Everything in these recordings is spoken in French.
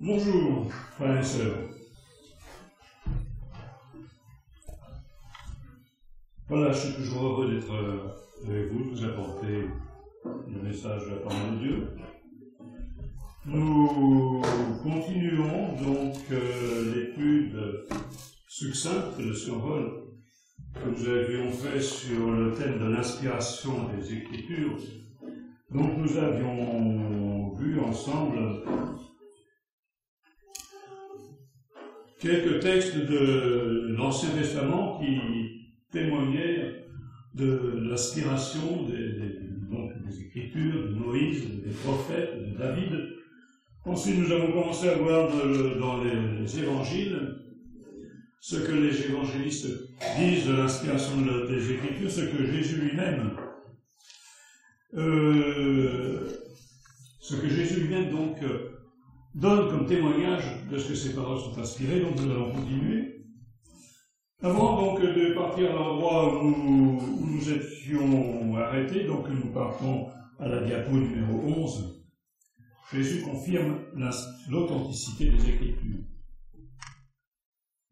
Bonjour, frères et sœurs. Voilà, je suis toujours heureux d'être avec vous, de vous apporter le message de la parole de Dieu. Nous continuons donc l'étude succincte, le survol que nous avions fait sur le thème de l'inspiration des Écritures. Donc nous avions vu ensemble quelques textes de l'Ancien Testament qui témoignaient de l'inspiration des Écritures, de Moïse, des prophètes, de David. Ensuite, nous avons commencé à voir dans les Évangiles ce que les évangélistes disent de l'inspiration des Écritures, ce que Jésus lui-même donc donne comme témoignage de ce que ces paroles sont inspirées. Donc nous allons continuer. Avant donc de partir à l'endroit où nous étions arrêtés, donc nous partons à la diapo numéro 11. Jésus confirme l'authenticité des Écritures.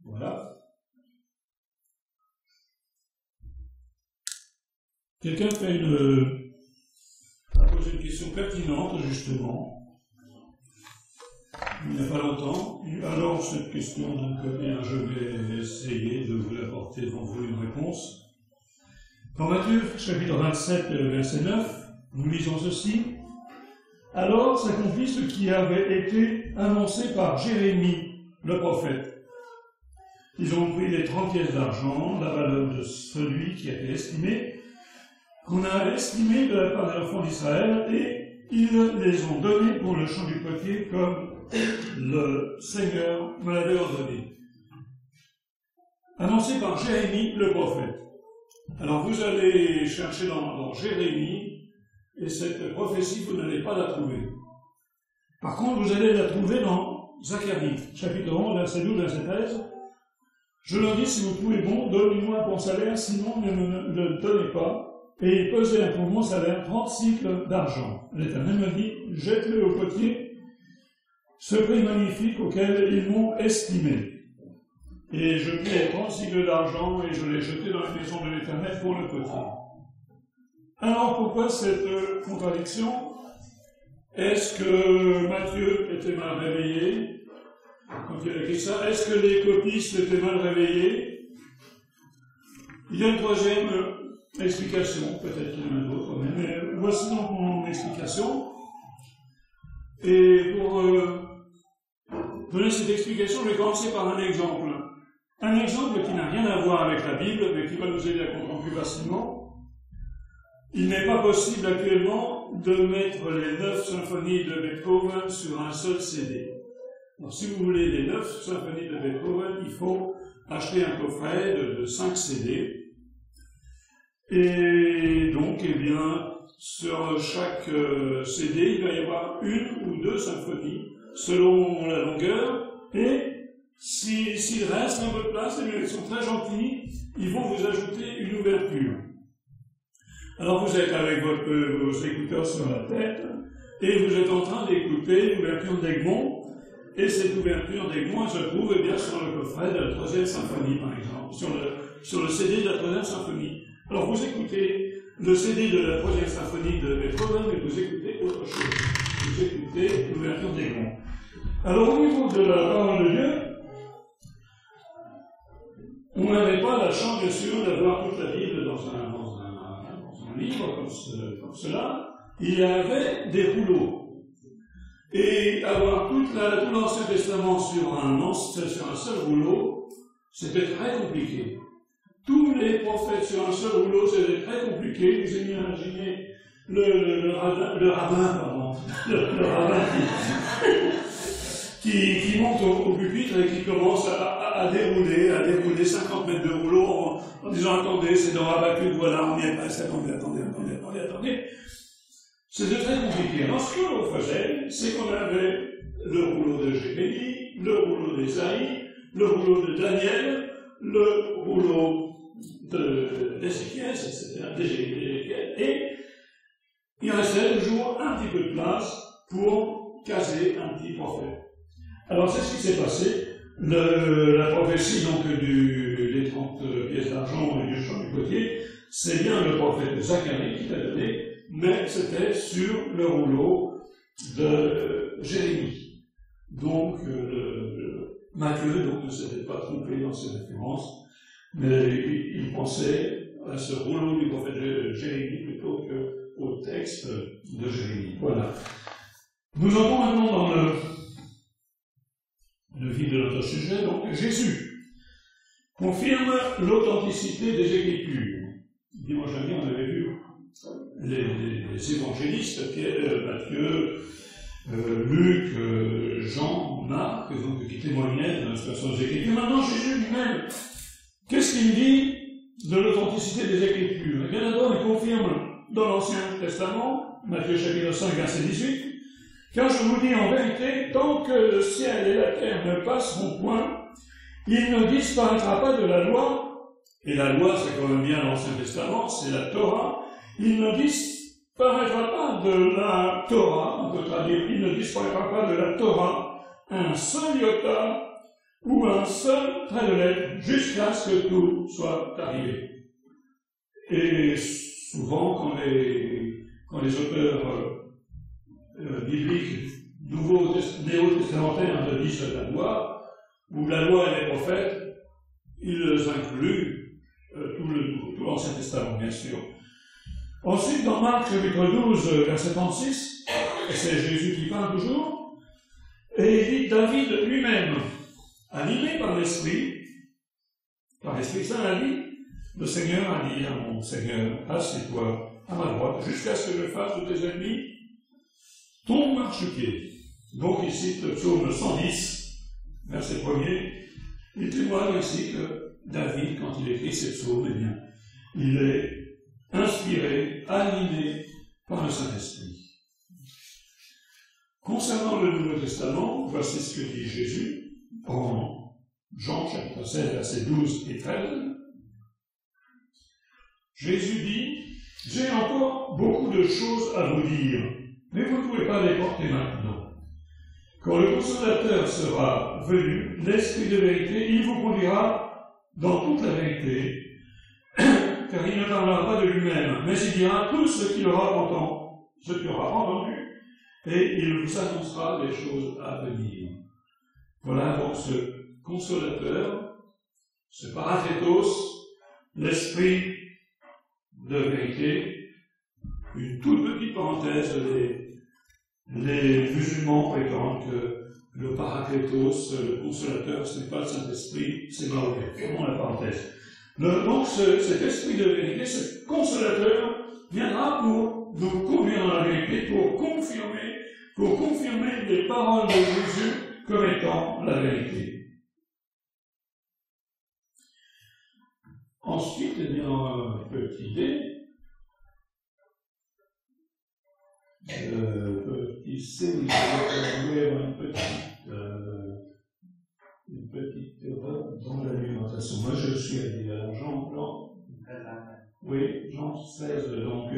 Voilà. Quelqu'un a posé une question pertinente, justement, il n'y a pas longtemps. Alors, cette question, donc, je vais essayer de vous apporter devant vous une réponse. Dans Matthieu, chapitre 27, verset 9, nous lisons ceci. Alors s'accomplit ce qui avait été annoncé par Jérémie, le prophète. Ils ont pris les 30 pièces d'argent, la valeur de celui qui a été estimé, qu'on a estimé de la part des enfants d'Israël, et ils les ont donnés pour le champ du potier comme le Seigneur me l'avait ordonné. Annoncé par Jérémie, le prophète. Alors vous allez chercher dans Jérémie, et cette prophétie, vous n'allez pas la trouver. Par contre, vous allez la trouver dans Zacharie, chapitre 11, verset 12, verset 13. Je leur dis, si vous trouvez bon, donnez-moi un bon salaire, sinon ne le donnez pas. Et il pesait pour mon salaire 30 cycles d'argent. L'Éternel me dit, jette-le au potier, ce prix magnifique auquel ils m'ont estimé. Et je pris les 30 cycles d'argent et je l'ai jeté dans la maison de l'Éternel pour le potier. Alors pourquoi cette contradiction? Est-ce que Matthieu était mal réveillé quand il a écrit ça? Est-ce que les copistes étaient mal réveillés? Il y a une troisième explication, peut-être qu'il y en a d'autres, mais voici donc mon explication. Et pour donner cette explication, je vais commencer par un exemple. Un exemple qui n'a rien à voir avec la Bible, mais qui va nous aider à comprendre plus facilement. Il n'est pas possible actuellement de mettre les 9 symphonies de Beethoven sur un seul CD. Alors, si vous voulez les 9 symphonies de Beethoven, il faut acheter un coffret de 5 CD. Et donc, sur chaque CD, il va y avoir une ou deux symphonies, selon la longueur, et s'il reste un peu de place, ils sont très gentils, ils vont vous ajouter une ouverture. Alors vous êtes avec vos écouteurs sur la tête, et vous êtes en train d'écouter l'ouverture d'Egmont, et cette ouverture d'Egmont se trouve sur le coffret de la 3e symphonie, par exemple, sur le CD de la 3e symphonie. Alors vous écoutez le CD de la 3e symphonie de Beethoven, mais vous écoutez autre chose. Vous écoutez l'ouverture d'Egmont. Alors au niveau de la parole de Dieu, on n'avait pas la chance, bien sûr, d'avoir toute la Bible dans un livre comme cela. Il y avait des rouleaux. Et avoir tout l'Ancien Testament sur un seul rouleau, c'était très compliqué. Tous les prophètes sur un seul rouleau, c'était très compliqué. Vous imaginez le rabbin qui monte au pupitre et qui commence à dérouler 50 mètres de rouleau en disant attendez, c'est dans Habakkuk, voilà, on y est passé, attendez. C'était très compliqué. Alors ce qu'on faisait, c'est qu'on avait le rouleau de Jérémie, le rouleau d'Ésaïe, le rouleau de Daniel, le rouleau d'Ézéchiel, et il restait toujours un petit peu de place pour caser un petit prophète. Alors c'est ce qui s'est passé. La prophétie donc des 30 pièces d'argent et du champ du potier, c'est bien le prophète Zacharie qui l'a donné, mais c'était sur le rouleau de Jérémie. Donc Matthieu donc, ne s'était pas trompé dans ses références, mais il pensait à ce rouleau du prophète Jérémie plutôt qu'au texte de Jérémie. Voilà. Nous entrons maintenant dans le vif de notre sujet. Donc Jésus confirme l'authenticité des Écritures. Dimanche dernier, on avait vu les évangélistes, Pierre, Matthieu, Luc, Jean, Marc, donc, qui témoignaient de l'inspiration des Écritures. Maintenant, Jésus lui-même, qu'est-ce qu'il dit de l'authenticité des Écritures? Eh bien, d'abord, il confirme dans l'Ancien Testament, Matthieu chapitre 5, verset 18, « Car je vous dis en vérité, tant que le ciel et la terre ne passeront point, il ne disparaîtra pas de la loi. » Et la loi, c'est quand même bien l'Ancien Testament, c'est la Torah. Il ne disparaîtra pas de la Torah, on peut traduire, il ne disparaîtra pas de la Torah un seul iota ou un seul trait de lettre jusqu'à ce que tout soit arrivé. Et souvent, quand les auteurs bibliques nouveaux néo-testamentaires disent la loi, ou la loi et les prophètes, ils incluent tout l'Ancien Testament, bien sûr. Ensuite, dans Marc, chapitre 12, verset 36, c'est Jésus qui parle toujours, et il dit, David lui-même, animé par l'Esprit Saint, a dit, le Seigneur a dit à mon Seigneur, assieds-toi à ma droite, jusqu'à ce que je fasse de tes ennemis ton marchepied. Donc il cite le psaume 110, verset 1er, il témoigne ainsi que David, quand il écrit ces psaumes, eh bien, il est inspiré, animé par le Saint-Esprit. Concernant le Nouveau Testament, voici ce que dit Jésus en Jean chapitre 16, versets 12 et 13. Jésus dit, « J'ai encore beaucoup de choses à vous dire, mais vous ne pouvez pas les porter maintenant. Quand le Consolateur sera venu, l'Esprit de vérité, il vous conduira dans toute la vérité, car il ne parlera pas de lui-même, mais il dira tout ce qu'il aura entendu, et il vous annoncera les choses à venir. » Voilà donc ce Consolateur, ce Paraklétos, l'Esprit de vérité. Une toute petite parenthèse, les musulmans prétendent que le Paraklétos, le Consolateur, ce n'est pas le Saint-Esprit, c'est mauvais. Fermons la parenthèse. Donc cet Esprit de vérité, ce Consolateur, viendra pour nous conduire dans la vérité, pour confirmer les paroles de Jésus comme étant la vérité. Ensuite, il y a une petite idée. Une petite erreur dans l'alimentation. Moi, je suis allé à Jean, oui, Jean 16, donc,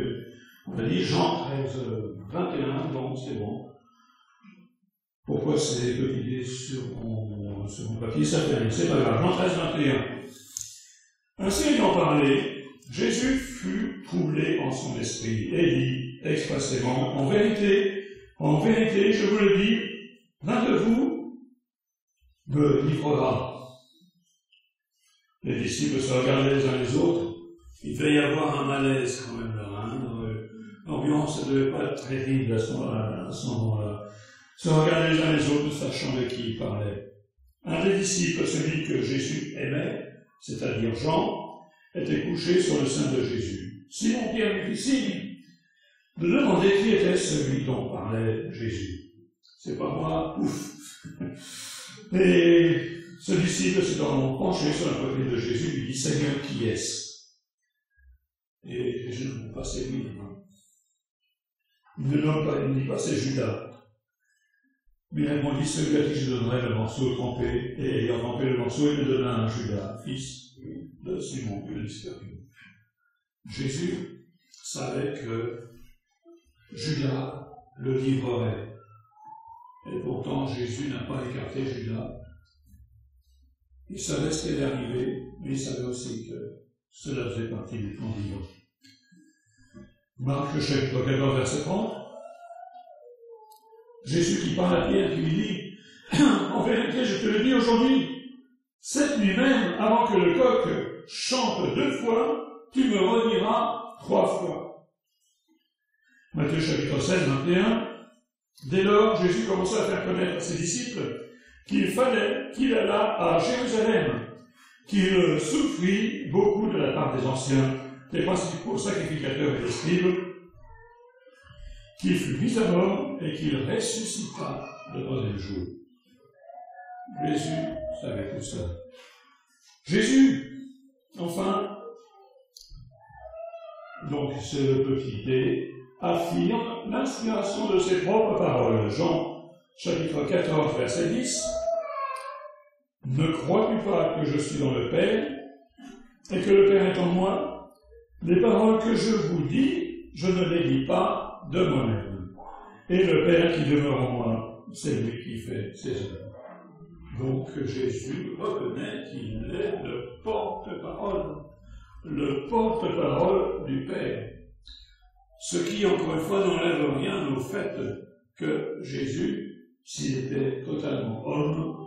on a dit Jean 13, 21, donc c'est bon. Pourquoi c'est copié sur mon papier, ça fait rien, c'est pas grave. Jean 13, 21. Ainsi ayant parlé, Jésus fut troublé en son esprit et dit expressément, en vérité, je vous le dis, l'un de vous me livrera. Les disciples se regardaient les uns les autres. Il devait y avoir un malaise quand même là. L'ambiance ne devait pas être terrible à ce moment-là. Se regardaient les uns les autres, sachant de qui il parlait. Un des disciples, celui que Jésus aimait, c'est-à-dire Jean, était couché sur le sein de Jésus. Simon Pierre lui fit signe de demander qui était celui dont parlait Jésus. C'est pas moi, ouf. Et ce disciple s'étant penché sur la poitrine de Jésus, lui dit, Seigneur, qui est-ce? Et Jésus ne dit pas, c'est lui. Il ne nomme pas, il ne dit pas, c'est Judas. Mais il répondit, celui à qui je donnerai le morceau trempé, et ayant trempé le morceau, il le donna à Judas, fils de Simon, de l'Iscariot. Jésus savait que Judas le livrerait. Et pourtant, Jésus n'a pas écarté Judas. Il savait ce qui allait arriver, mais il savait aussi que cela faisait partie du plan divin. Marc chapitre 14, verset 30. Jésus qui parle à Pierre, qui lui dit « En vérité, je te le dis aujourd'hui, cette nuit même, avant que le coq chante 2 fois, tu me redieras 3 fois. » Matthieu chapitre 16, 21. Dès lors, Jésus commença à faire connaître à ses disciples qu'il fallait qu'il allât à Jérusalem, qu'il souffrit beaucoup de la part des anciens, des principaux sacrificateurs et des scribes, qu'il fut mis à mort et qu'il ressuscita le 3e jour. Jésus savait tout ça. Jésus, enfin, donc c'est le petit D, affirme l'inspiration de ses propres paroles. Jean, chapitre 14, verset 10. « Ne crois-tu pas que je suis dans le Père, et que le Père est en moi? Les paroles que je vous dis, je ne les dis pas de moi-même. Et le Père qui demeure en moi, c'est lui qui fait ses œuvres. » Donc Jésus reconnaît qu'il est le porte-parole du Père. Ce qui, encore une fois, n'enlève rien au fait que Jésus, s'il était totalement homme,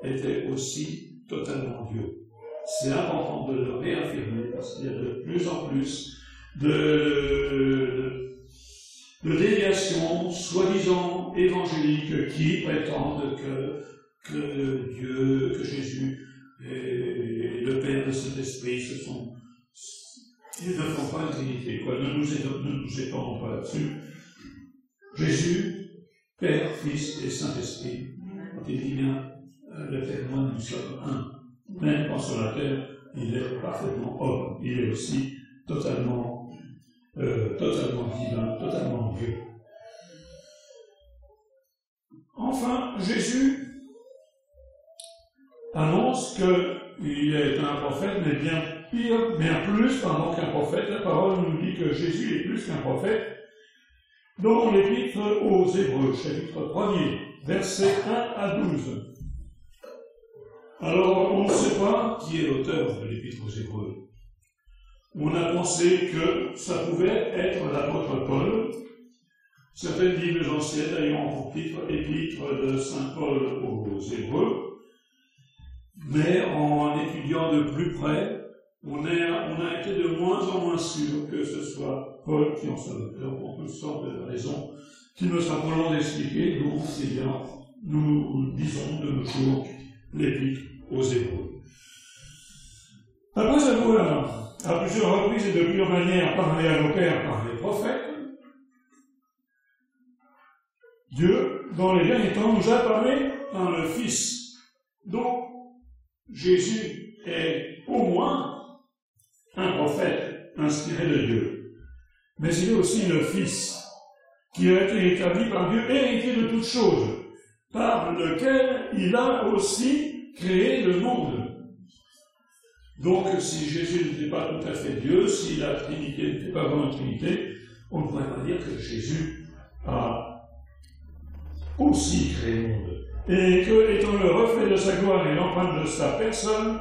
était aussi totalement Dieu. C'est important de le réaffirmer parce qu'il y a de plus en plus de déviations soi-disant évangéliques qui prétendent que Dieu, que Jésus et le Père de cet esprit ils ne font pas une trinité, quoi. Ne nous étendons pas là-dessus. Jésus, Père, Fils et Saint-Esprit, quand il dit bien, le Père et moi, nous sommes un. Même quand sur la terre, il est parfaitement homme. Il est aussi totalement divin, totalement Dieu. Enfin, Jésus annonce qu'il est un prophète, mais bien plus qu'un prophète. La parole nous dit que Jésus est plus qu'un prophète. Dans l'Épître aux Hébreux, chapitre 1er, versets 1 à 12. Alors, on ne sait pas qui est l'auteur de l'Épître aux Hébreux. On a pensé que ça pouvait être l'apôtre Paul. Certaines Bibles anciennes ayant pour titre Épître de Saint Paul aux Hébreux. Mais en étudiant de plus près, on a été de moins en moins sûr que ce soit Paul qui en soit l'auteur, pour toutes sortes de raisons qu'il me sera pas long d'expliquer. Donc, nous disons de nos jours l'Épître aux Hébreux. Après avoir, à plusieurs reprises et de plusieurs manières, parlé à nos pères par les prophètes, Dieu, dans les derniers temps, nous a parlé par le Fils. Donc, Jésus est au moins un prophète inspiré de Dieu. Mais il est aussi le Fils, qui a été établi par Dieu, héritier de toutes choses, par lequel il a aussi créé le monde. Donc, si Jésus n'était pas tout à fait Dieu, si la Trinité n'était pas vraiment une Trinité, on ne pourrait pas dire que Jésus a aussi créé le monde. Et que, étant le reflet de sa gloire et l'empreinte de sa personne,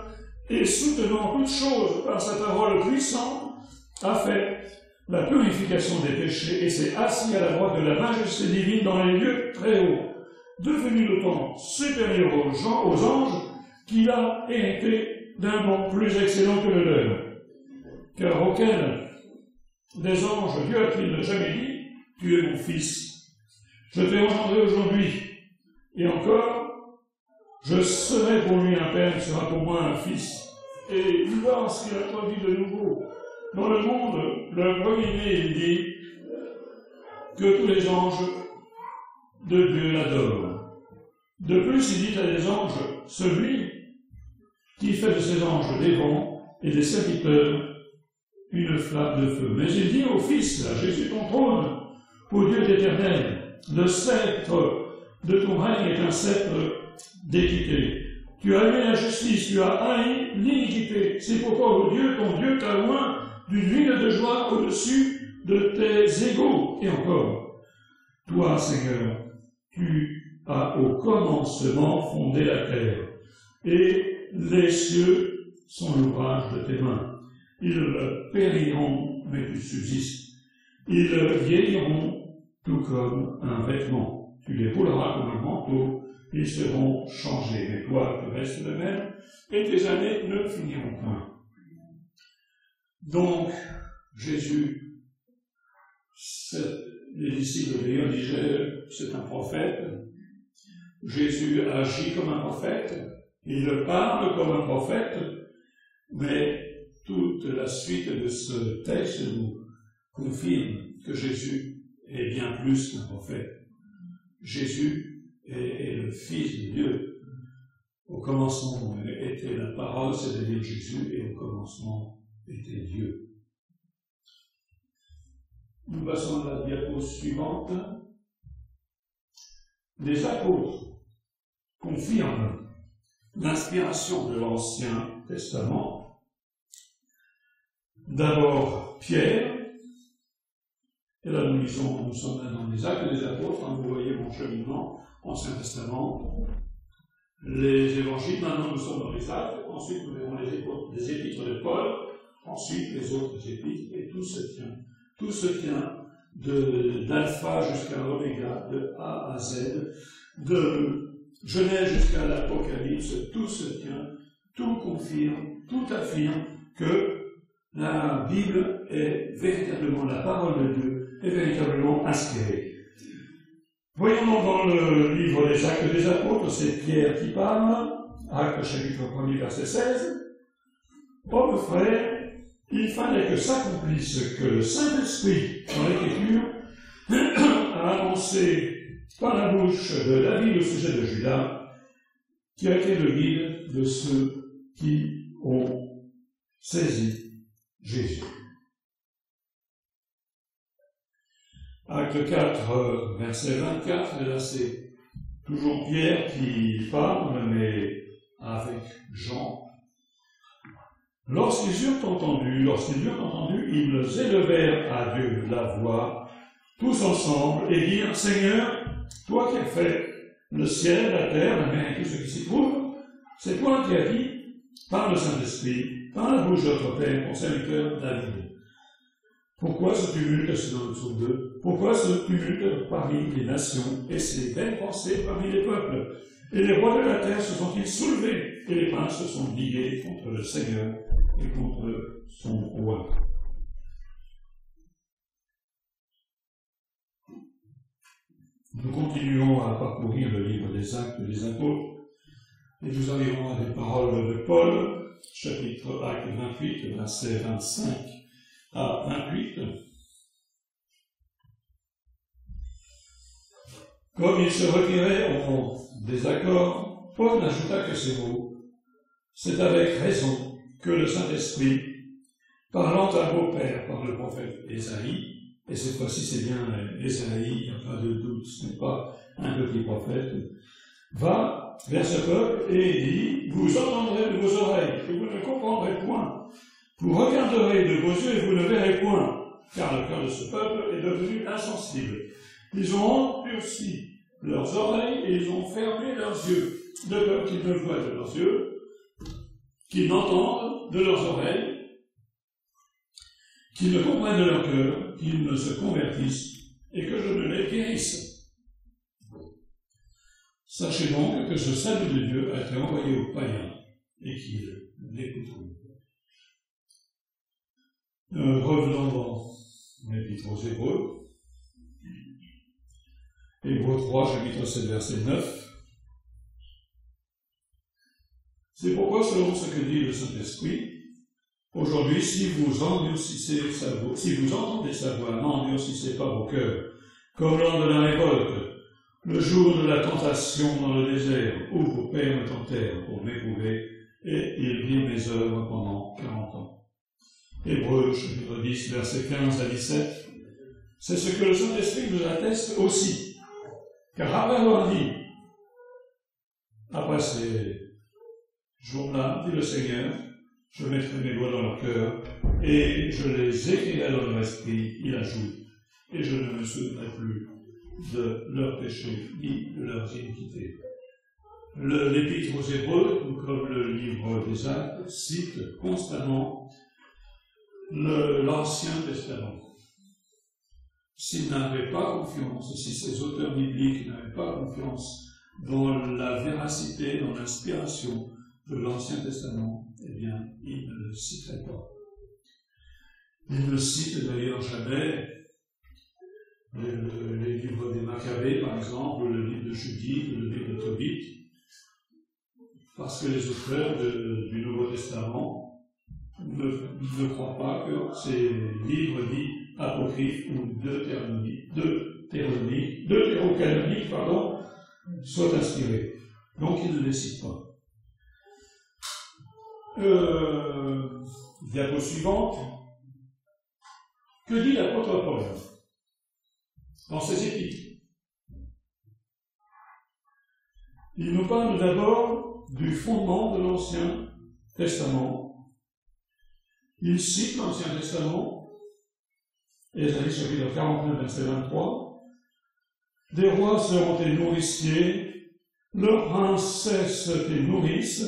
et soutenant toutes choses par sa parole puissante, a fait la purification des péchés et s'est assis à la droite de la majesté divine dans les lieux très hauts, devenu d'autant supérieur aux anges qu'il a hérité d'un nom plus excellent que le leur. Car auquel des anges Dieu a-t-il jamais dit « Tu es mon fils, je t'ai engendré aujourd'hui » et encore « Je serai pour lui un père, il sera pour moi un fils ». Et il voit ce qu'il a produit de nouveau. Dans le monde, le premier-né, il dit que tous les anges de Dieu l'adorent. De plus, il dit à des anges, celui qui fait de ses anges des vents et des serviteurs une flamme de feu. Mais il dit au Fils, là, Jésus ton trône, ô Dieu éternel, le sceptre de ton règne est un sceptre d'équité. Tu as aimé la justice, tu as haï l'iniquité. C'est pourquoi, ô Dieu, ton Dieu t'a oint d'une huile de joie au-dessus de tes égaux. Et encore, toi, Seigneur, tu a au commencement fondé la terre, et les cieux sont l'ouvrage de tes mains. Ils périront, mais tu subsistes. Ils vieilliront tout comme un vêtement. Tu les rouleras comme un manteau, ils seront changés. Mais toi, tu restes le même, et tes années ne finiront point. Donc, Jésus, les disciples de Léon disaient, c'est un prophète. Jésus agit comme un prophète, il parle comme un prophète, mais toute la suite de ce texte nous confirme que Jésus est bien plus qu'un prophète. Jésus est le Fils de Dieu. Au commencement était la parole, c'est-à-dire Jésus, et au commencement était Dieu. Nous passons à la diapo suivante. Les apôtres confirment l'inspiration de l'Ancien Testament. D'abord Pierre, et là nous sommes là dans les Actes des Apôtres, quand vous voyez mon cheminement, Ancien Testament, les Évangiles, maintenant nous sommes dans les Actes, ensuite nous verrons les épîtres de Paul, ensuite les autres épîtres, et tout se tient d'Alpha jusqu'à Oméga, de A à Z, de Genèse jusqu'à l'Apocalypse, tout se tient, tout confirme, tout affirme que la Bible est véritablement la parole de Dieu, est véritablement inspirée. Voyons donc dans le livre des Actes des Apôtres, c'est Pierre qui parle, Actes chapitre 1er, verset 16. Hommes frères, il fallait que s'accomplisse ce que le Saint-Esprit, dans l'Écriture, a annoncé par la bouche de David au sujet de Judas, qui a été le guide de ceux qui ont saisi Jésus. Acte 4, verset 24, et là c'est toujours Pierre qui parle, mais avec Jean. Lorsqu'ils eurent entendu, ils élevèrent à Dieu la voix, tous ensemble, et dirent, Seigneur, toi qui as fait le ciel, la terre, la mer et tout ce qui s'y trouve, c'est toi qui as dit, par le Saint-Esprit, par la bouche de notre Père, ton serviteur David. Pourquoi ce tumulte, c'est dans le psaume 2, pourquoi ce tumulte parmi les nations, et ces vaines pensées parmi les peuples? Et les rois de la terre se sont-ils soulevés, et les princes se sont ligués contre le Seigneur et contre son roi. Nous continuons à parcourir le livre des Actes des Apôtres, et nous arrivons à des paroles de Paul, chapitre Acte 28, versets 25 à 28. Comme il se retirait en désaccord, Paul n'ajouta que ces mots. C'est avec raison que le Saint-Esprit, parlant à vos pères par le prophète Ésaïe, et cette fois-ci c'est bien Ésaïe, il n'y a pas de doute, ce n'est pas un petit prophète, va vers ce peuple et dit, vous entendrez de vos oreilles et vous ne comprendrez point, vous regarderez de vos yeux et vous ne verrez point, car le cœur de ce peuple est devenu insensible. Ils ont endurci leurs oreilles et ils ont fermé leurs yeux, de peur qu'ils ne voient de leurs yeux, qu'ils n'entendent de leurs oreilles, qu'ils ne comprennent de leur cœur, qu'ils ne se convertissent et que je ne les guérisse. Sachez donc que ce salut de Dieu a été envoyé aux païens et qu'ils l'écouteront. Revenons dans l'Épître aux Hébreux. Hébreux 3, chapitre 7, verset 9. C'est pourquoi, selon ce que dit le Saint-Esprit, aujourd'hui, si vous entendez sa voix, n'endurcissez pas vos cœurs, comme lors de la révolte, le jour de la tentation dans le désert, où vos pères me tentèrent pour m'éprouver, et ils virent mes œuvres pendant 40 ans. Hébreux, chapitre 10, versets 15 à 17. C'est ce que le Saint-Esprit nous atteste aussi. Car après avoir dit, après ces jours-là, dit le Seigneur, je mettrai mes lois dans leur cœur, et je les écrirai dans leur esprit, il ajoute, et je ne me souviendrai plus de leurs péchés, ni de leurs iniquités. L'Épître aux Hébreux, tout comme le livre des Actes, cite constamment l'Ancien Testament. S'ils n'avaient pas confiance, si ces auteurs bibliques n'avaient pas confiance dans la véracité, dans l'inspiration de l'Ancien Testament, eh bien, ils ne le citeraient pas. Ils ne citent d'ailleurs jamais les livres des Maccabées, par exemple, le livre de Judith, le livre de Tobit, parce que les auteurs du Nouveau Testament ne croient pas que ces livres dits apocryphes ou deutérocanoniques, soient inspirés. Donc ils ne les citent pas. Diapo suivante. Que dit l'apôtre Paul dans ses épîtres? Il nous parle d'abord du fondement de l'Ancien Testament. Il cite l'Ancien Testament, Ésaïe chapitre 49, verset 23. Des rois seront tes nourriciers, leurs princesses tes nourrices,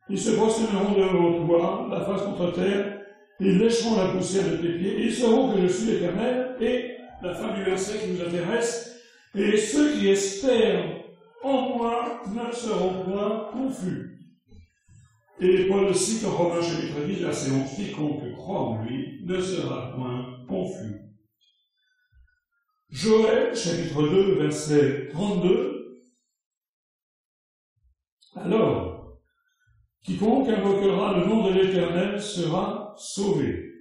ils se prosterneront devant toi, la face contre terre, ils lécheront la poussière de tes pieds, ils sauront que je suis l'Éternel, et la fin du verset qui nous intéresse, et ceux qui espèrent en moi ne seront point confus. Et Paul cite en Romains chapitre 10, verset 11, quiconque croit en lui ne sera point confus. Joël chapitre 2, verset 32, alors, quiconque invoquera le nom de l'Éternel sera sauvé.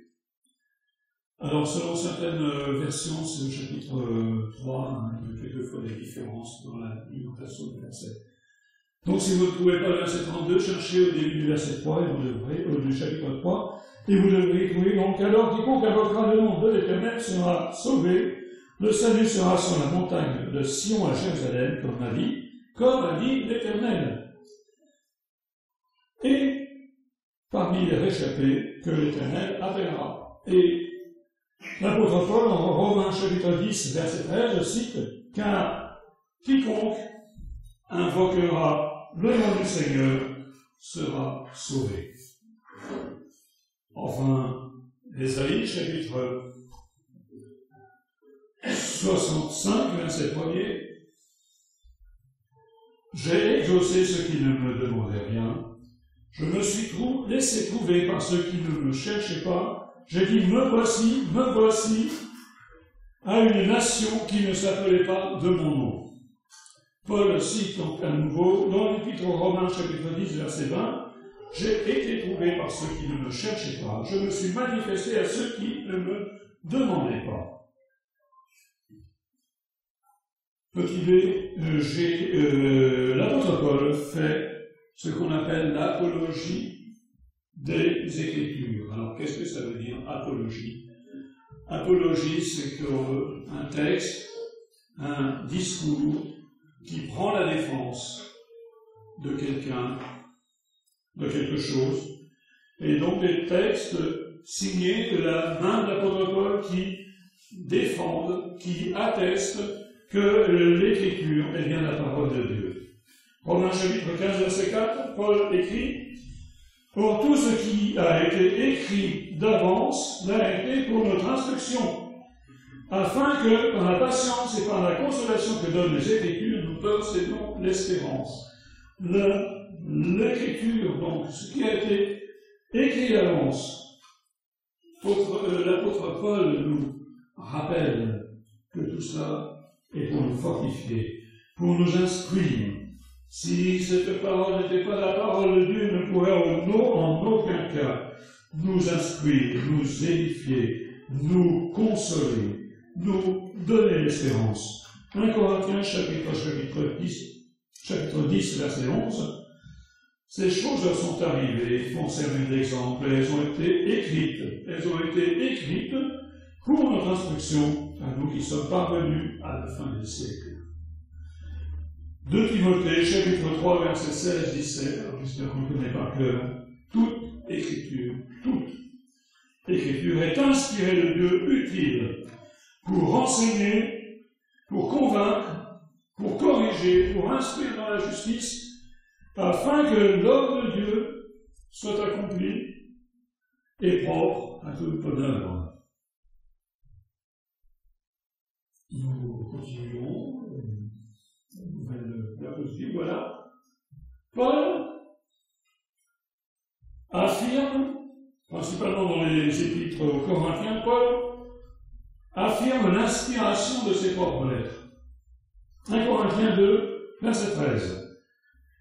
Alors, selon certaines versions, c'est le chapitre 3, il y a quelquefois des différences dans la numération du verset. Donc, si vous ne trouvez pas le verset 32, cherchez au début du verset 3, et vous devrez, du chapitre 3, et vous devrez trouver, donc, alors, quiconque invoquera le nom de l'Éternel sera sauvé. Le salut sera sur la montagne de Sion à Jérusalem, comme a dit l'Éternel. Et parmi les réchappés que l'Éternel appellera. Et l'apôtre Paul, en Romains chapitre 10, verset 13, cite « Car quiconque invoquera le nom du Seigneur sera sauvé. » Enfin, Ésaïe chapitre 65, verset 1er, « J'ai exaucé ceux qui ne me demandaient rien. Je me suis laissé trouver par ceux qui ne me cherchaient pas. J'ai dit, me voici, à une nation qui ne s'appelait pas de mon nom. » Paul cite donc à nouveau dans l'Épître aux Romains, chapitre 10, verset 20, « J'ai été trouvé par ceux qui ne me cherchaient pas. Je me suis manifesté à ceux qui ne me demandaient pas. » Petit b, l'apôtre Paul fait ce qu'on appelle l'apologie des Écritures. Alors, qu'est-ce que ça veut dire, apologie? Apologie, c'est qu'un texte, un discours qui prend la défense de quelqu'un, de quelque chose, et donc des textes signés de la main de l'apôtre Paul qui défendent, qui attestent que l'Écriture est bien la parole de Dieu. Romains chapitre 15, verset 4, Paul écrit « Pour tout ce qui a été écrit d'avance l'a été pour notre instruction, afin que, par la patience et par la consolation que donnent les Écritures, nous possédons l'espérance. » L'Écriture, donc, ce qui a été écrit d'avance, l'apôtre Paul nous rappelle que tout cela est pour nous fortifier, pour nous instruire. Si cette parole n'était pas la parole de Dieu, ne pourrait en aucun cas nous instruire, nous édifier, nous consoler, nous donner l'espérance. 1 Corinthiens chapitre 10, verset 11. Ces choses leur sont arrivées, vont servir d'exemple, elles ont été écrites pour notre instruction, à nous qui sommes parvenus à la fin des siècles. 2 Timothée, chapitre 3, verset 16-17, alors j'espère qu'on ne connaît par cœur, toute écriture est inspirée de Dieu, utile pour enseigner, pour convaincre, pour corriger, pour instruire dans la justice, afin que l'œuvre de Dieu soit accomplie et propre à toute bonne œuvre. Nous continuons la nouvelle diapositive, voilà. Paul affirme, principalement dans les épîtres aux Corinthiens, Paul affirme l'inspiration de ses propres lettres. 1 Corinthiens 2, verset 13.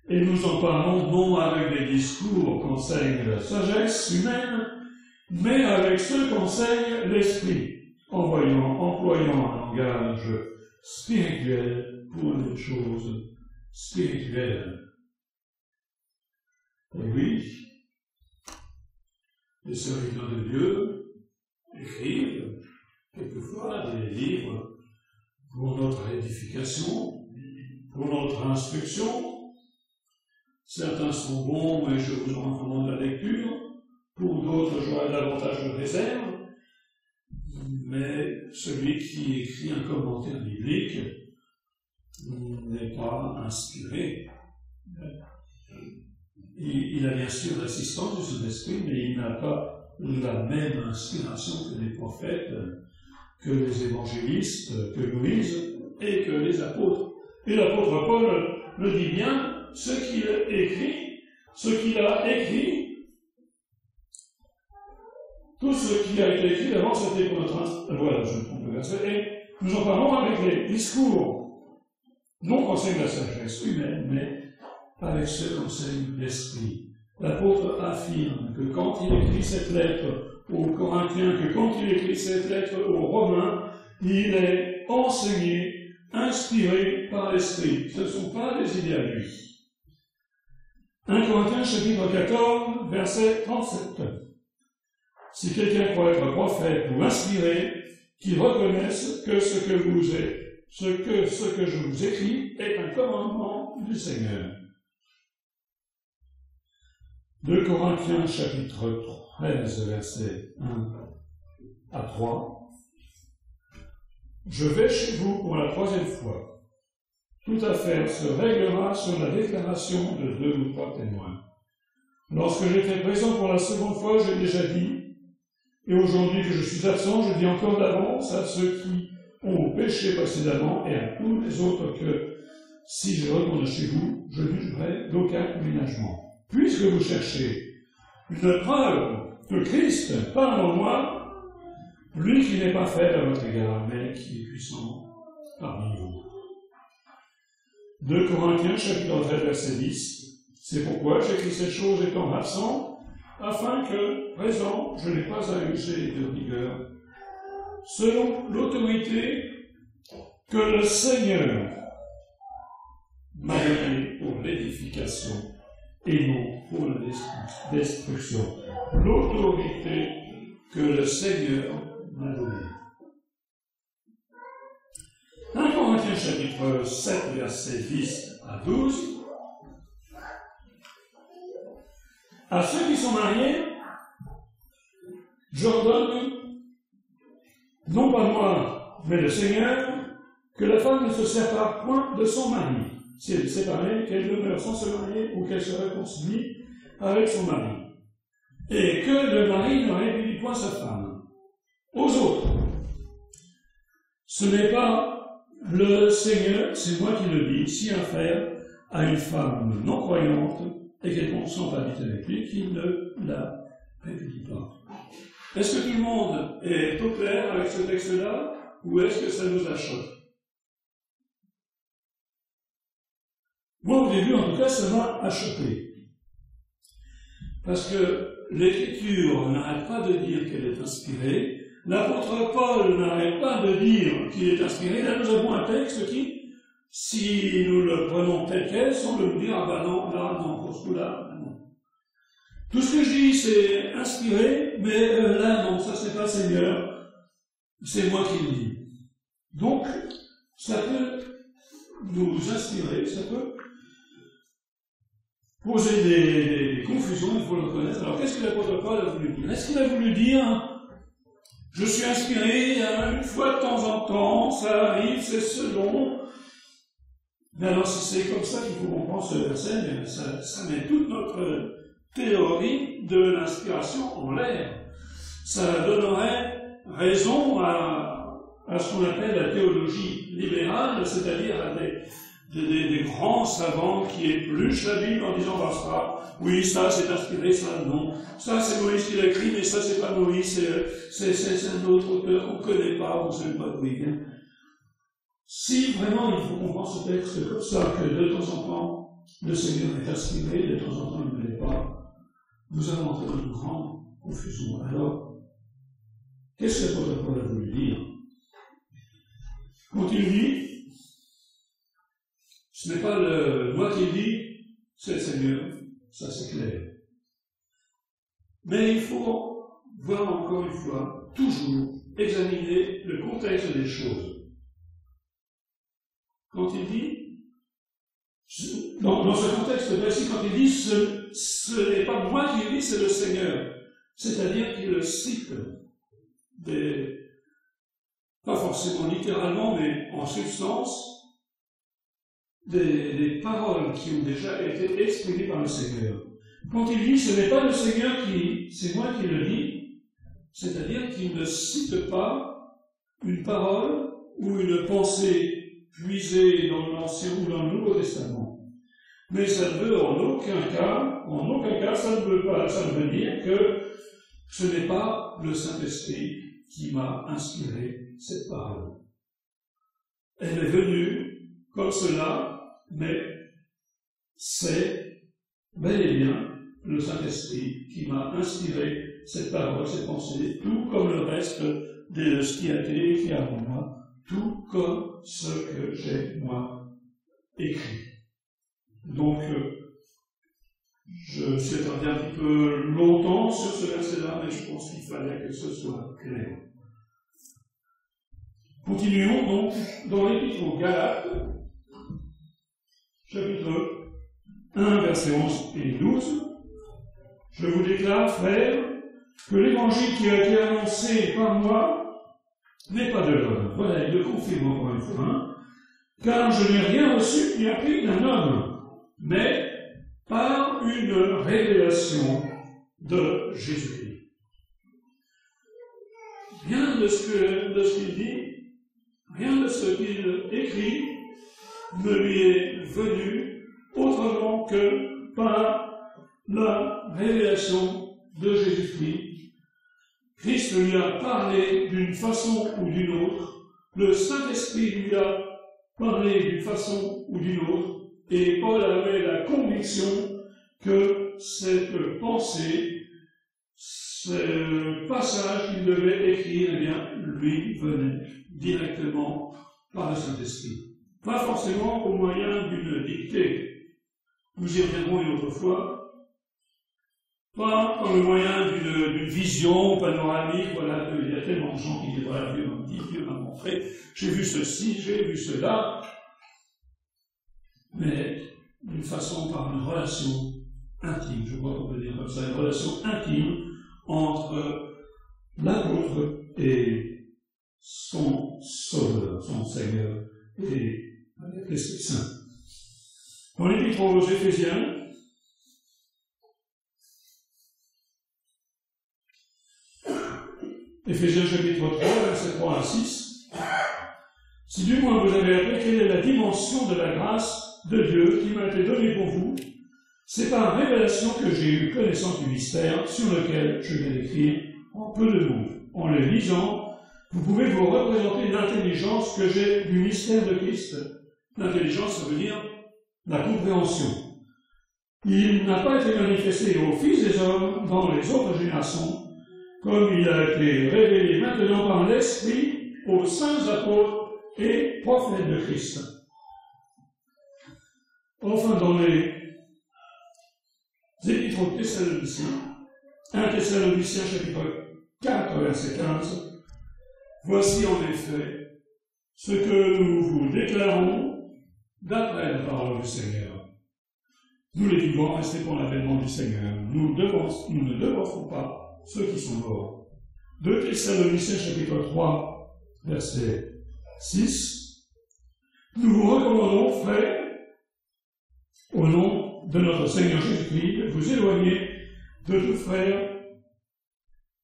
Et nous en parlons non avec des discours qu'enseigne la sagesse humaine, mais avec ceux qu'enseigne l'Esprit, employant un langage spirituel pour les choses spirituelles. Et oui, les serviteurs de Dieu écrivent quelquefois des livres pour notre édification, pour notre instruction. Certains sont bons, mais je vous en recommande la lecture. Pour d'autres, j'aurai davantage de réserve. Mais celui qui écrit un commentaire biblique n'est pas inspiré. Il a bien sûr l'assistance du Saint-Esprit, mais il n'a pas la même inspiration que les prophètes, que les évangélistes, que Moïse et que les apôtres. Et l'apôtre Paul le dit bien, ce qu'il a écrit, tout ce qui a été écrit d'abord, c'était pour notre... Voilà, je prends le verset. Et nous en parlons avec les discours, non qu'enseigne la sagesse humaine, mais avec ceux qu'enseigne l'Esprit. L'apôtre affirme que quand il écrit cette lettre aux Corinthiens, que quand il écrit cette lettre aux Romains, il est enseigné, inspiré par l'Esprit. Ce ne sont pas des idées à lui. 1 Corinthiens chapitre 14, verset 37. Si quelqu'un croit être prophète ou inspiré, qu'il reconnaisse que ce que je vous écris est un commandement du Seigneur. 2 Corinthiens chapitre 13, verset 1 à 3. Je vais chez vous pour la 3e fois. Toute affaire se réglera sur la déclaration de 2 ou 3 témoins. Lorsque j'étais présent pour la 2e fois, j'ai déjà dit, et aujourd'hui que je suis absent, je dis encore d'avance à ceux qui ont péché précédemment et à tous les autres que, si je retourne chez vous, je ne jugerai d'aucun ménagement. Puisque vous cherchez une preuve que Christ parle en moi, lui qui n'est pas faible à votre égard, mais qui est puissant parmi vous. 2 Corinthiens, chapitre 13, verset 10. C'est pourquoi j'écris ces choses étant absent, afin que, présent, je n'ai pas à user de rigueur, selon l'autorité que le Seigneur m'a donnée pour l'édification et non pour la destruction. L'autorité que le Seigneur m'a donnée. 1 Corinthiens chapitre 7, versets 10 à 12. À ceux qui sont mariés, j'ordonne, non pas moi, mais le Seigneur, que la femme ne se sépare point de son mari. Si elle est séparée, qu'elle demeure sans se marier ou qu'elle se réconcilie avec son mari. Et que le mari ne répudie point sa femme. Aux autres, ce n'est pas le Seigneur, c'est moi qui le dis, si un frère a une femme non croyante et qu'elle consent à habiter avec lui, qu'il ne la répudie pas. Est-ce que tout le monde est au clair avec ce texte-là, ou est-ce que ça nous achoppe? Moi, au début, en tout cas, ça m'a achoppé. Parce que l'Écriture n'arrête pas de dire qu'elle est inspirée. L'apôtre Paul n'arrête pas de dire qu'il est inspiré. Là, nous avons un texte qui, si nous le prenons tel quel, semble nous dire, ah ben non, là, non, pour ce coup-là, non. Tout ce que je dis, c'est inspiré, mais là, non, ça c'est pas Seigneur, c'est moi qui le dis. Donc, ça peut nous inspirer, ça peut poser des confusions, il faut le reconnaître. Alors, qu'est-ce que l'apôtre Paul a voulu dire? Est-ce qu'il a voulu dire Je suis inspiré une fois de temps en temps, ça arrive, c'est selon. Mais alors, si c'est comme ça qu'il faut comprendre ce verset, ça met toute notre théorie de l'inspiration en l'air. Ça donnerait raison à ce qu'on appelle la théologie libérale, c'est-à-dire à des grands savants qui épluchent la Bible en disant oui, ça c'est inspiré, ça non. Ça c'est Moïse qui l'a écrit, mais ça c'est pas Moïse, c'est un autre auteur qu'on ne connaît pas, on ne sait pas d'où il vient. Si vraiment il faut comprendre ce texte comme ça, que de temps en temps le Seigneur est inspiré, de temps en temps il ne l'est pas, nous allons entrer dans une grande confusion. Alors, qu'est-ce que l'apôtre Paul a voulu dire? Quand il dit, ce n'est pas moi qui dis, c'est le Seigneur, ça c'est clair. Mais il faut voir encore une fois, toujours, examiner le contexte des choses. Quand il dit, dans ce contexte précis, quand il dit, ce n'est pas moi qui dis, c'est le Seigneur. C'est-à-dire qu'il cite pas forcément littéralement, mais en substance, des paroles qui ont déjà été exprimées par le Seigneur. Quand il dit, ce n'est pas le Seigneur c'est moi qui le dis, c'est-à-dire qu'il ne cite pas une parole ou une pensée puisée dans l'Ancien ou dans le Nouveau Testament. Mais ça ne veut en aucun cas, ça ne veut dire que ce n'est pas le Saint-Esprit qui m'a inspiré cette parole. Elle est venue comme cela, mais c'est bel et bien le Saint-Esprit qui m'a inspiré cette parole, cette pensée, tout comme le reste de ce qui a été écrit avant moi, tout comme ce que j'ai, moi, écrit. Donc, je me suis attendu un petit peu longtemps sur ce verset-là, mais je pense qu'il fallait que ce soit clair. Continuons donc dans l'Épître aux Galates, chapitre 1, versets 11 et 12. Je vous déclare, frères, que l'évangile qui a été annoncé par moi n'est pas de l'homme. Voilà, il le confirme encore une fois. Car je n'ai rien reçu ni appris d'un homme, mais par une révélation de Jésus-Christ. Rien de ce qu'il dit, rien de ce qu'il écrit ne lui est venu autrement que par la révélation de Jésus-Christ. Christ lui a parlé d'une façon ou d'une autre, le Saint-Esprit lui a parlé d'une façon ou d'une autre, et Paul avait la conviction que cette pensée, ce passage qu'il devait écrire, eh bien, lui venait directement par le Saint-Esprit. Pas forcément au moyen d'une dictée. Nous y reviendrons une autre fois. Pas par le moyen d'une vision panoramique, voilà, il y a tellement de gens qui disent, voilà, Dieu m'a dit, Dieu m'a montré, j'ai vu ceci, j'ai vu cela, mais d'une façon, par une relation intime, je crois qu'on peut dire comme ça, une relation intime entre l'apôtre et son Sauveur, son Seigneur, et avec l'Esprit Saint. Dans l'Épître aux Éphésiens, Éphésiens chapitre 3, versets 3 à 6. Si du moins vous avez appris quelle est la dimension de la grâce de Dieu qui m'a été donnée pour vous, c'est par révélation que j'ai eu connaissance du mystère sur lequel je vais l'écrire en peu de mots. En le lisant, vous pouvez vous représenter l'intelligence que j'ai du mystère de Christ. L'intelligence, ça veut dire la compréhension. Il n'a pas été manifesté aux fils des hommes dans les autres générations, comme il a été révélé maintenant par l'Esprit aux saints apôtres et prophètes de Christ. Enfin, dans les Épîtres aux Thessaloniciens, 1 Thessaloniciens chapitre 4, verset 15, voici en effet ce que nous vous déclarons d'après la parole du Seigneur. Nous les vivants, restés pour l'avènement du Seigneur. Nous ne devancerons pas ceux qui sont morts. 2 Thessaloniciens chapitre 3, verset 6. Nous vous recommandons, frères, au nom de notre Seigneur Jésus-Christ, de vous éloigner de tout frère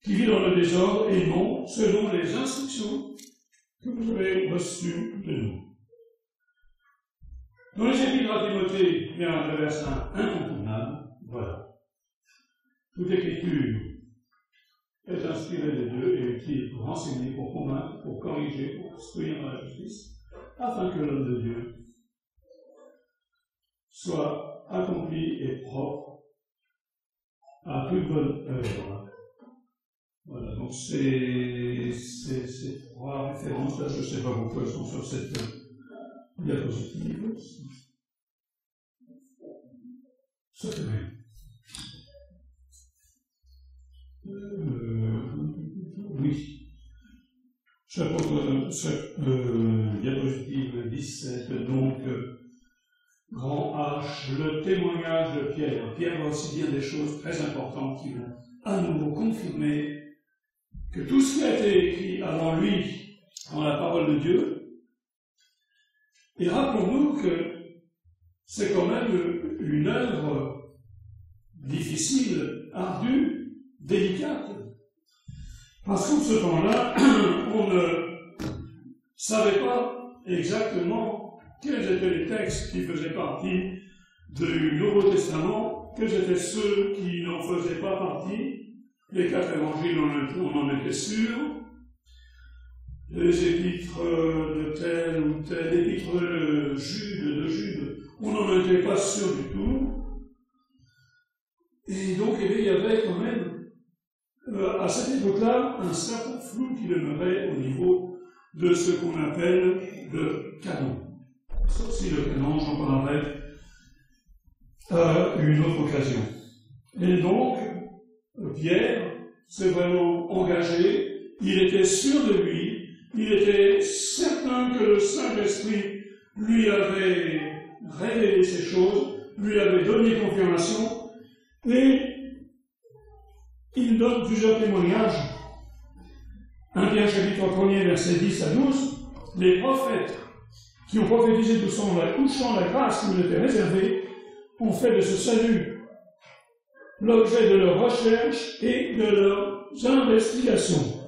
qui vit dans le désordre et non selon les instructions que vous avez reçues de nous. Dans les épîtres à Timothée, il y a un verset incontournable. Voilà. Toute écriture est inspirée de Dieu et utile pour enseigner, pour convaincre, pour corriger, pour instruire dans la justice, afin que l'homme de Dieu soit accompli et propre à toute bonne œuvre. Voilà, donc ces 3 références-là, je ne sais pas pourquoi elles sont sur cette diapositive. Ça fait rien. Oui. Diapositive 17, donc, grand H, le témoignage de Pierre. Pierre va aussi dire des choses très importantes qui vont à nouveau confirmer que tout ce qui a été écrit avant lui dans la parole de Dieu, et rappelons-nous que c'est quand même une œuvre difficile, ardue, délicate. Parce qu'en ce temps-là, on ne savait pas exactement quels étaient les textes qui faisaient partie du Nouveau Testament, quels étaient ceux qui n'en faisaient pas partie. Les 4 évangiles, on en était sûr. Les épîtres de tel ou tel, l'épître de Jude, on n'en était pas sûr du tout. Et donc, il y avait quand même, à cette époque-là, un certain flou qui demeurait au niveau de ce qu'on appelle le canon. Ça aussi, le canon, j'en parlerai à une autre occasion. Et donc, Pierre s'est vraiment engagé, il était sûr de lui, il était certain que le Saint-Esprit lui avait révélé ces choses, lui avait donné confirmation, et il donne plusieurs témoignages. 1 Pierre chapitre 1er, verset 10 à 12, les prophètes qui ont prophétisé touchant la grâce qui nous était réservée ont fait de ce salut l'objet de leurs recherches et de leurs investigations,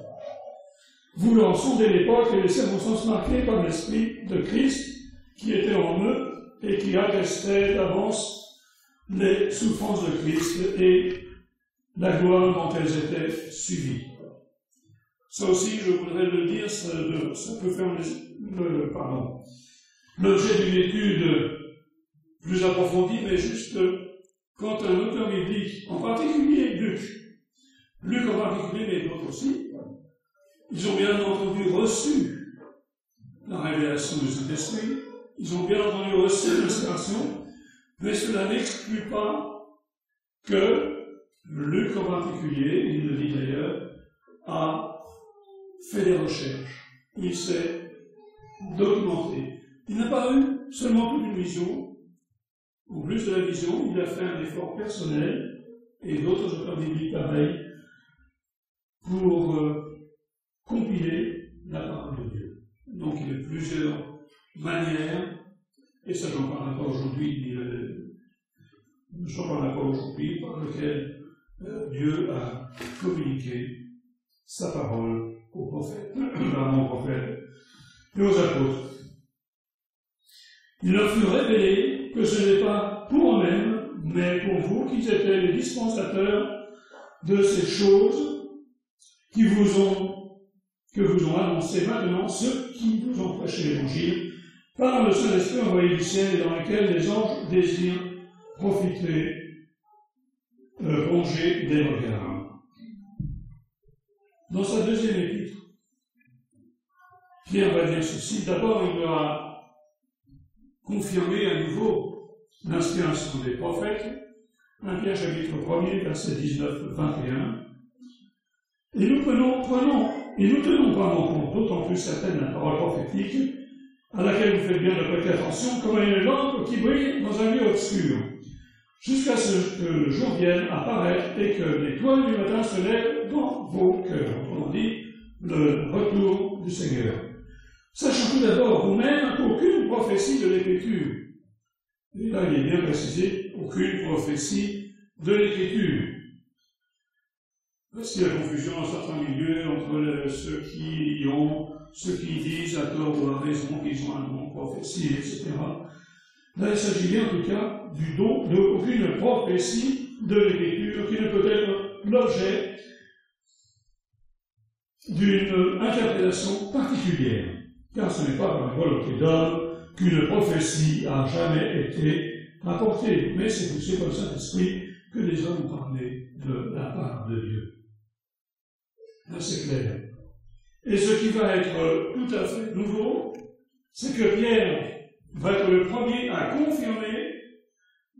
voulant sonder l'époque et les circonstances marquées par l'Esprit de Christ qui était en eux et qui attestait d'avance les souffrances de Christ et la gloire dont elles étaient suivies. Ça aussi, je voudrais le dire, ça peut faire l'objet d'une étude plus approfondie, mais juste quand un auteur biblique, en particulier Luc en particulier, mais d'autres aussi, ils ont bien entendu reçu la révélation du Saint-Esprit, ils ont bien entendu reçu l'inspiration, mais cela n'exclut pas que Luc en particulier, il le dit d'ailleurs, a fait des recherches, il s'est documenté. Il n'a pas eu seulement toute une vision. En plus de la vision, il a fait un effort personnel, et d'autres auteurs bibliques pareils, pour compiler la parole de Dieu. Donc il y a plusieurs manières, et ça j'en parle pas aujourd'hui, par lesquelles Dieu a communiqué sa parole aux prophètes, et aux apôtres. Il leur fut révélé que ce n'est pas pour eux-mêmes, mais pour vous, qu'ils étaient les dispensateurs de ces choses que vous ont annoncé maintenant ceux qui vous ont prêché l'Évangile, par le Saint-Esprit envoyé du ciel et dans lequel les anges désirent profiter, plonger des regards. Dans sa deuxième épître, Pierre va dire ceci. D'abord, il doit confirmer à nouveau l'inspiration des prophètes. 1 Pierre chapitre 1er, verset 19-21. Et nous tenons vraiment compte, d'autant plus certaine la parole prophétique, à laquelle vous faites bien de prêter attention, comme à une lampe qui brille dans un lieu obscur, jusqu'à ce que le jour vienne apparaître et que l'étoile du matin se lève fait dans vos cœurs. Autrement dit, le retour du Seigneur. Sachant tout d'abord vous-même qu'aucune prophétie de l'Écriture, et là il est bien précisé, aucune prophétie de l'Écriture. Parce qu'il y a confusion dans certains milieux entre ceux qui disent à tort ou à raison qu'ils ont un don de prophétie, etc. Là, il s'agit bien en tout cas du don d'aucune prophétie de l'Écriture qui ne peut être l'objet d'une interprétation particulière. Car ce n'est pas par la volonté d'homme qu'une prophétie a jamais été rapportée, mais c'est poussé par le Saint-Esprit que les hommes ont parlé de la part de Dieu. Là, c'est clair. Et ce qui va être tout à fait nouveau, c'est que Pierre va être le premier à confirmer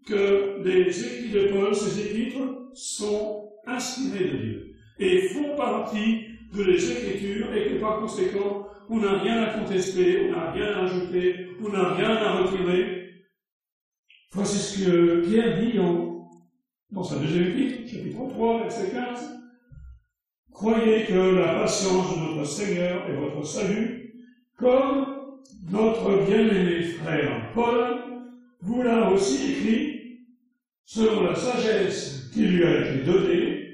que les écrits de Paul, ces épîtres, sont inspirés de Dieu et font partie de les Écritures et que par conséquent, on n'a rien à contester, on n'a rien à ajouter, on n'a rien à retirer. Voici ce que Pierre dit dans sa deuxième épître, chapitre 3, verset 15. Croyez que la patience de notre Seigneur est votre salut, comme notre bien-aimé frère Paul vous l'a aussi écrit, selon la sagesse qui lui a été donnée.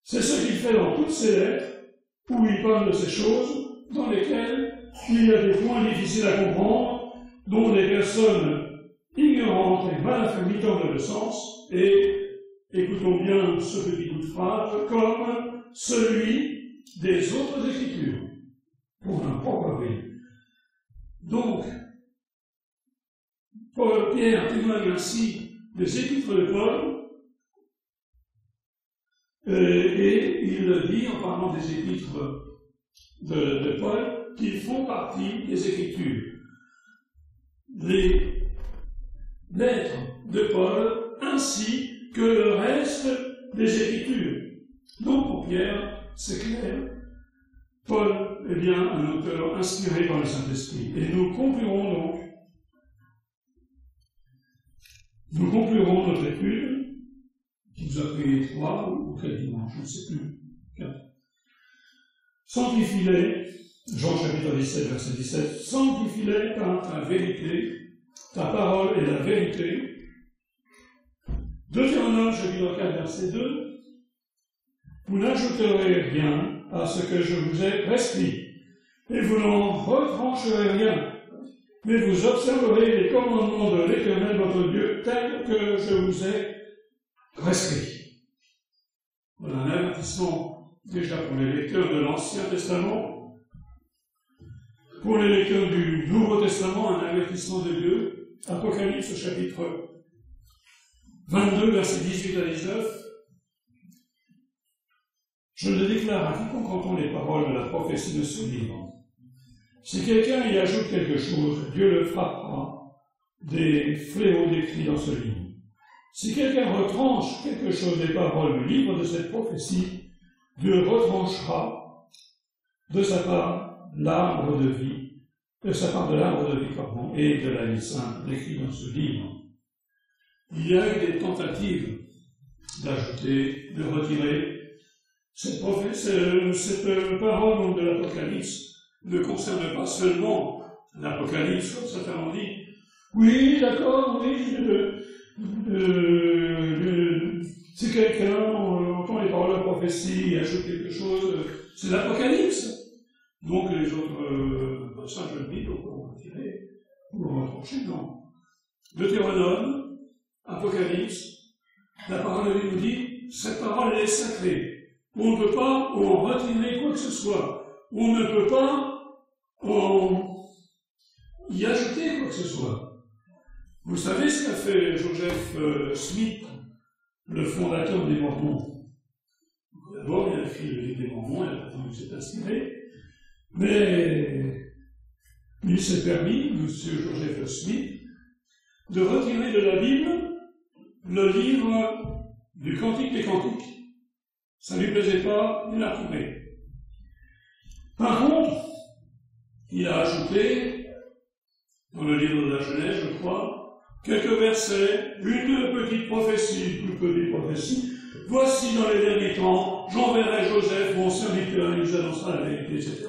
C'est ce qu'il fait dans toutes ses lettres, où il parle de ces choses, dans lesquelles il y a des points difficiles à comprendre, dont des personnes ignorantes et mal affirmées tordent le sens, et écoutons bien ce petit bout de phrase, comme celui des autres Écritures, pour un propre vie. Donc, Pierre témoigne ainsi des Épîtres de Paul, et il le dit en parlant des Épîtres de Paul, qu'ils font partie des Écritures. Les lettres de Paul, ainsi que le reste des Écritures. Donc pour Pierre, c'est clair, Paul est bien un auteur inspiré par le Saint-Esprit. Et nous conclurons notre étude, qui nous a pris 3 ou 4 dimanches, je ne sais plus, 4. Sanctifie-les, Jean chapitre 17, verset 17, sanctifie-les par ta vérité, ta parole est la vérité. Deutéronome chapitre 4, verset 2, vous n'ajouterez rien à ce que je vous ai prescrit, et vous n'en retrancherez rien, mais vous observerez les commandements de l'Éternel votre Dieu tels que je vous ai prescrits. Voilà un avertissement déjà pour les lecteurs de l'Ancien Testament. Pour les lecteurs du Nouveau Testament, un avertissement de Dieu. Apocalypse chapitre 22, versets 18 à 19. Je le déclare à quiconque entend les paroles de la prophétie de ce livre. Si quelqu'un y ajoute quelque chose, Dieu le frappera des fléaux décrits dans ce livre. Si quelqu'un retranche quelque chose des paroles du livre de cette prophétie, Dieu retranchera de sa part l'arbre de vie, et de la vie sainte décrit dans ce livre. Il y a eu des tentatives d'ajouter, de retirer. Cette parole de l'Apocalypse ne concerne pas seulement l'Apocalypse, comme certains l'ont dit. Oui, d'accord, oui, si quelqu'un entend les paroles de la prophétie et ajoute quelque chose, c'est l'Apocalypse. Donc les autres passages de la Bible, on peut en retirer, ou en retrancher, non. Deutéronome, Apocalypse, la parole de Dieu nous dit, cette parole est sacrée. On ne peut pas en retirer quoi que ce soit. On ne peut pas y ajouter quoi que ce soit. Vous savez ce qu'a fait Joseph Smith, le fondateur des Mormons. D'abord, il a écrit le livre des Mormons, il a prétendu que c'est inspiré, mais il s'est permis, M. Joseph Smith, de retirer de la Bible le livre du Cantique des Cantiques. Ça ne lui plaisait pas, il l'a retiré. Par contre, il a ajouté, dans le livre de la Genèse, je crois, quelques versets, une petite prophétie, voici dans les derniers temps, j'enverrai Joseph, mon serviteur, il nous annoncera la vérité, etc.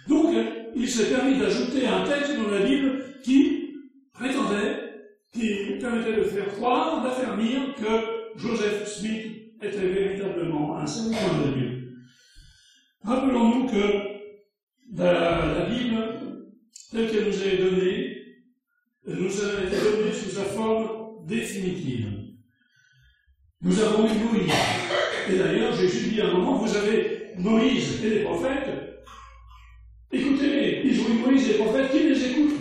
Donc, il s'est permis d'ajouter un texte dans la Bible qui permettait de faire croire, d'affermir que Joseph Smith était véritablement un serviteur de Dieu. Rappelons-nous que la Bible, telle qu'elle nous est donnée, nous a été donnée sous sa forme définitive. Nous avons eu Moïse. Et d'ailleurs, Jésus dit à un moment, vous avez Moïse et les prophètes, écoutez-les, ils ont eu Moïse et les prophètes, qui les écoutent?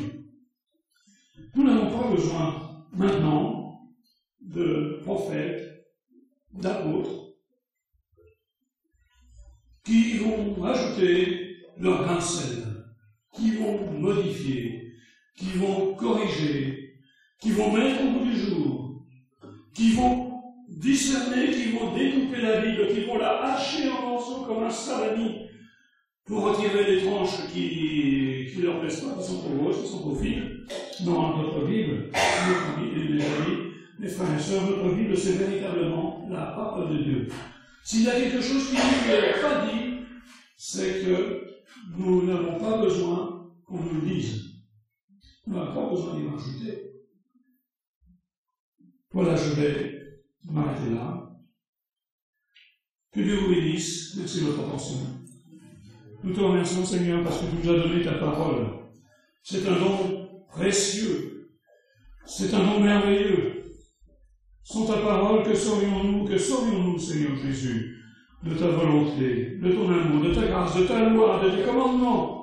Nous n'avons pas besoin maintenant de prophètes, d'apôtres, qui vont ajouter leur grain de sel, qui vont modifier, qui vont corriger, qui vont mettre au bout du jour, qui vont discerner, qui vont découper la Bible, qui vont la hacher en morceaux comme un salami pour retirer les tranches qui leur plaisent pas, qui sont trop grosses, qui sont trop fines. Non, notre Bible, mes amis, mes frères et sœurs, notre Bible, c'est véritablement la parole de Dieu. S'il y a quelque chose qui ne n'est pas dit, c'est que nous n'avons pas besoin qu'on nous le dise. On n'a pas besoin d'y rajouter. Voilà, je vais m'arrêter là. Que Dieu vous bénisse. Merci de votre attention. Nous te remercions, Seigneur, parce que tu nous as donné ta parole. C'est un don précieux. C'est un don merveilleux. Sans ta parole, que saurions-nous, Seigneur Jésus, de ta volonté, de ton amour, de ta grâce, de ta loi, de tes commandements?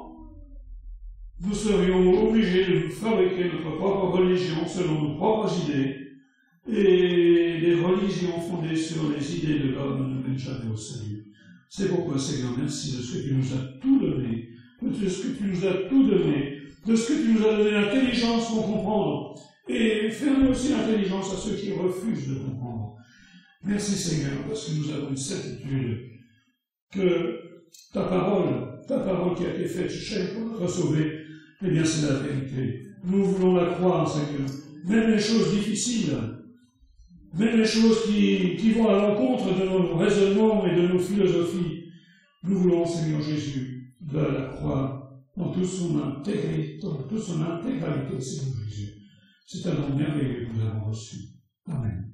Nous serions obligés de fabriquer notre propre religion selon nos propres idées, et des religions fondées sur les idées de l'homme ne mènent jamais au salut. C'est pourquoi, Seigneur, merci de ce que tu nous as tout donné, de ce que tu nous as tout donné, de ce que tu nous as donné l'intelligence pour comprendre, et fermer aussi l'intelligence à ceux qui refusent de comprendre. Merci, Seigneur, parce que nous avons une certitude que ta parole qui a été faite chair pour notre sauver, eh bien, c'est la vérité. Nous voulons la croire, Seigneur. Même les choses difficiles, même les choses qui vont à l'encontre de nos raisonnements et de nos philosophies, nous voulons, Seigneur Jésus, de la croire dans toute son intégralité, Seigneur Jésus. C'est un don merveilleux que nous avons reçu. Amen.